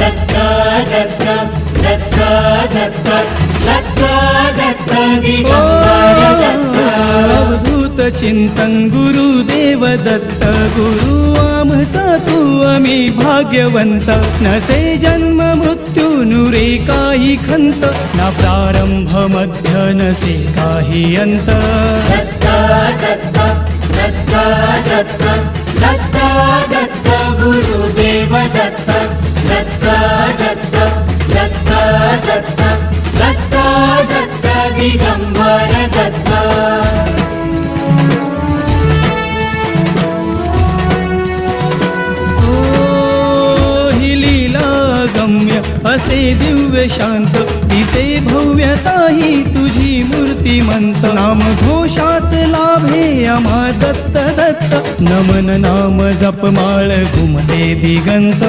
दत्त दत्त दत्त दत्त दत्त दत्त दिगंबर दत्त अवधूत चिंतन गुरुदेव दत्त गुरु आमचा तू आम्ही भाग्यवंत नसे जन्म मृत्यू नुरे काही खंत ना प्रारंभ मध्य नसे काही अंत दत्त दत्त दत्त दत्त दत्त दत्त गुरुदेव दत्त दत्त दत्त दत्त दत्त दत्त दत्त दिगंबर दत्त असे दिव्य शांत दिसे भव्यता ही तुझी मूर्तिमंत नाम घोषात लाभे आम्हा दत्त दत्त नमन नाम जपमाळ घुमते दिगंत.